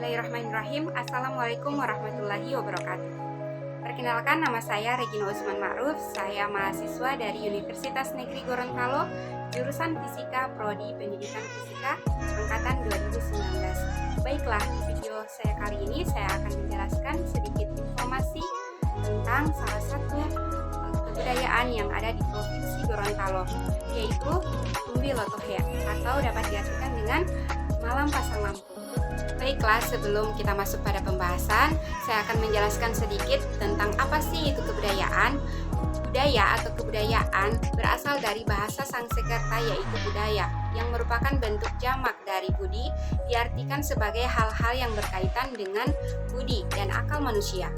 Bismillahirrahmanirrahim. Assalamualaikum warahmatullahi wabarakatuh. Perkenalkan, nama saya Regina Usman Ma'ruf. Saya mahasiswa dari Universitas Negeri Gorontalo, jurusan Fisika, Prodi Pendidikan Fisika, angkatan 2019. Baiklah, di video saya kali ini saya akan menjelaskan sedikit informasi tentang salah satu kebudayaan yang ada di Provinsi Gorontalo, yaitu Tumbi Lotohe, atau dapat diartikan dengan malam pasang lampu. Baiklah, sebelum kita masuk pada pembahasan, saya akan menjelaskan sedikit tentang apa sih itu kebudayaan. Budaya atau kebudayaan berasal dari bahasa Sangsekerta, yaitu budaya, yang merupakan bentuk jamak dari budi, diartikan sebagai hal-hal yang berkaitan dengan budi dan akal manusia.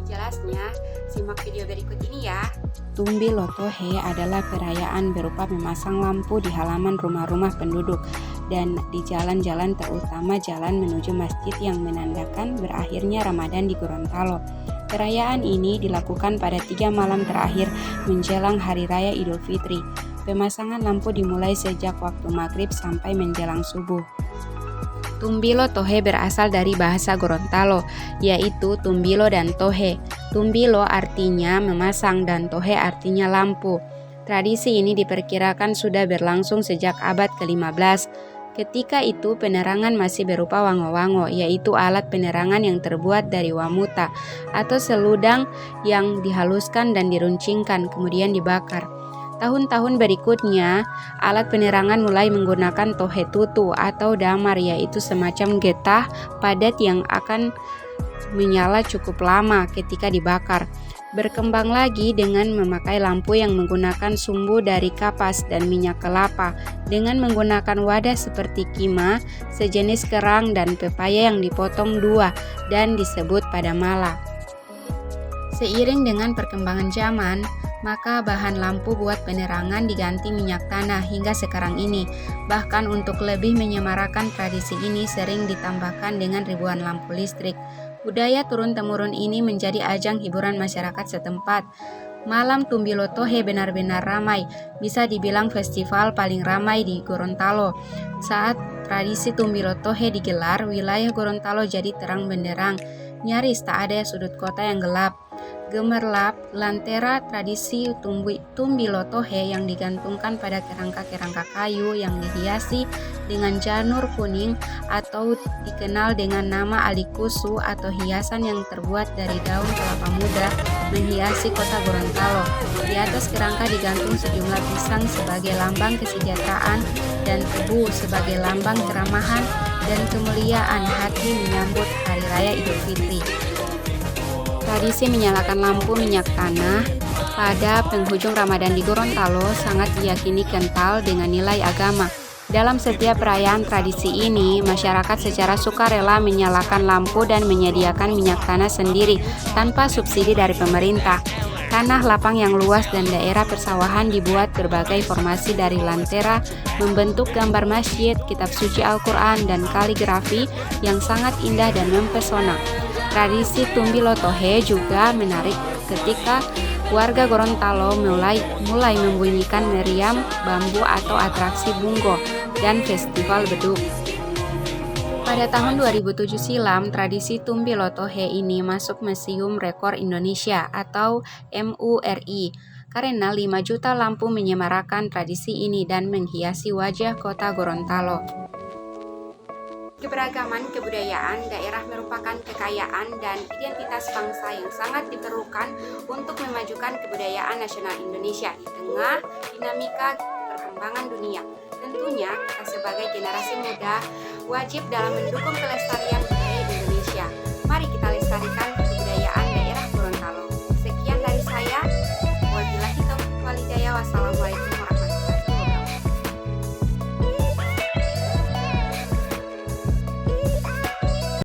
Jelasnya, simak video berikut ini ya. Tumbi Lotohe adalah perayaan berupa memasang lampu di halaman rumah-rumah penduduk dan di jalan-jalan, terutama jalan menuju masjid, yang menandakan berakhirnya Ramadan di Gorontalo. Perayaan ini dilakukan pada 3 malam terakhir menjelang Hari Raya Idul Fitri. Pemasangan lampu dimulai sejak waktu maghrib sampai menjelang subuh. Tumbilo Tohe berasal dari bahasa Gorontalo, yaitu tumbilo dan tohe. Tumbilo artinya memasang dan tohe artinya lampu. Tradisi ini diperkirakan sudah berlangsung sejak abad ke-15. Ketika itu penerangan masih berupa wango-wango, yaitu alat penerangan yang terbuat dari wamuta atau seludang yang dihaluskan dan diruncingkan kemudian dibakar. Tahun-tahun berikutnya, alat penerangan mulai menggunakan tohe tutu atau damar, yaitu semacam getah padat yang akan menyala cukup lama ketika dibakar. Berkembang lagi dengan memakai lampu yang menggunakan sumbu dari kapas dan minyak kelapa, dengan menggunakan wadah seperti kima, sejenis kerang dan pepaya yang dipotong 2 dan disebut padamala. Seiring dengan perkembangan zaman, maka bahan lampu buat penerangan diganti minyak tanah hingga sekarang ini. Bahkan untuk lebih menyemarakan tradisi ini sering ditambahkan dengan ribuan lampu listrik. Budaya turun-temurun ini menjadi ajang hiburan masyarakat setempat. Malam Tumbi Lotohe benar-benar ramai, bisa dibilang festival paling ramai di Gorontalo. Saat tradisi Tumbi Lotohe digelar, wilayah Gorontalo jadi terang benderang, nyaris tak ada sudut kota yang gelap. Gemerlap lantera tradisi Tumbi Lotohe yang digantungkan pada kerangka-kerangka kayu yang dihiasi dengan janur kuning atau dikenal dengan nama alikusu atau hiasan yang terbuat dari daun kelapa muda menghiasi kota Gorontalo. Di atas kerangka digantung sejumlah pisang sebagai lambang kesejahteraan dan tebu sebagai lambang keramahan dan kemuliaan hati menyambut Hari Raya Idul Fitri. Tradisi menyalakan lampu minyak tanah pada penghujung Ramadan di Gorontalo sangat diyakini kental dengan nilai agama. Dalam setiap perayaan tradisi ini, masyarakat secara sukarela menyalakan lampu dan menyediakan minyak tanah sendiri tanpa subsidi dari pemerintah. Tanah lapang yang luas dan daerah persawahan dibuat berbagai formasi dari lantera, membentuk gambar masjid, kitab suci Al-Quran, dan kaligrafi yang sangat indah dan mempesona. Tradisi Tumbi Lotohe juga menarik ketika warga Gorontalo mulai membunyikan meriam bambu atau atraksi bungo dan festival beduk. Pada tahun 2007 silam, tradisi Tumbi Lotohe ini masuk Museum Rekor Indonesia atau MURI karena 5 juta lampu menyemarakan tradisi ini dan menghiasi wajah kota Gorontalo. Keberagaman kebudayaan daerah merupakan kekayaan dan identitas bangsa yang sangat diperlukan untuk memajukan kebudayaan nasional Indonesia di tengah dinamika perkembangan dunia. Tentunya kita sebagai generasi muda wajib dalam mendukung kelestarian budaya Indonesia. Mari kita lestarikan